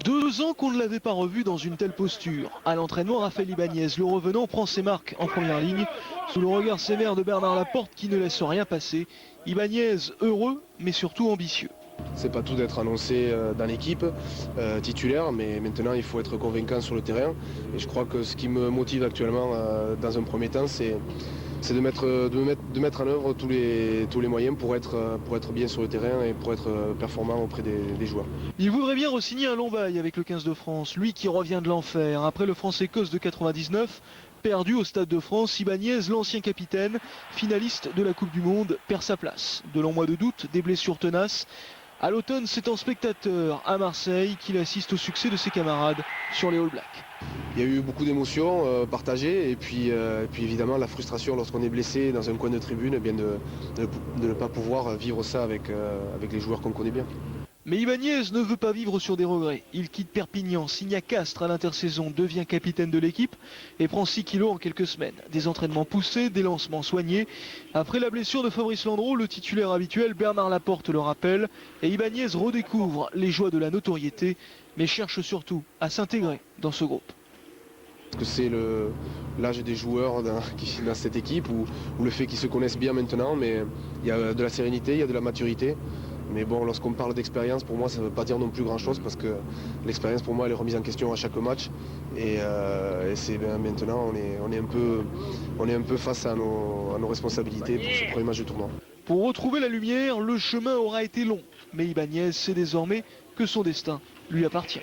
2 ans qu'on ne l'avait pas revu dans une telle posture. À l'entraînement, Raphaël Ibanez, le revenant, prend ses marques en première ligne, sous le regard sévère de Bernard Laporte qui ne laisse rien passer. Ibanez heureux, mais surtout ambitieux. C'est pas tout d'être annoncé dans l'équipe titulaire, mais maintenant il faut être convaincant sur le terrain. Et je crois que ce qui me motive actuellement dans un premier temps, c'est de mettre en œuvre tous les moyens pour être bien sur le terrain et pour être performant auprès des joueurs. Il voudrait bien re-signer un long bail avec le 15 de France, lui qui revient de l'enfer. Après le France-Écosse de 99, perdu au Stade de France, Ibanez, l'ancien capitaine, finaliste de la Coupe du Monde, perd sa place. De longs mois de doute, des blessures tenaces. À l'automne, c'est en spectateur à Marseille qu'il assiste au succès de ses camarades sur les All Blacks. Il y a eu beaucoup d'émotions partagées et puis évidemment la frustration lorsqu'on est blessé dans un coin de tribune, eh bien de ne pas pouvoir vivre ça avec les joueurs qu'on connaît bien. Mais Ibanez ne veut pas vivre sur des regrets. Il quitte Perpignan, signe à Castres à l'intersaison, devient capitaine de l'équipe et prend 6 kilos en quelques semaines. Des entraînements poussés, des lancements soignés. Après la blessure de Fabrice Landreau, le titulaire habituel Bernard Laporte le rappelle et Ibanez redécouvre les joies de la notoriété, mais cherche surtout à s'intégrer dans ce groupe. Parce que c'est l'âge des joueurs dans cette équipe où le fait qu'ils se connaissent bien maintenant, mais il y a de la sérénité, il y a de la maturité. Mais bon, lorsqu'on parle d'expérience, pour moi, ça ne veut pas dire non plus grand-chose parce que l'expérience, pour moi, elle est remise en question à chaque match. Et c'est maintenant, on est un peu face à nos responsabilités pour ce premier match de tournoi. Pour retrouver la lumière, le chemin aura été long. Mais Ibanez sait désormais que son destin lui appartient.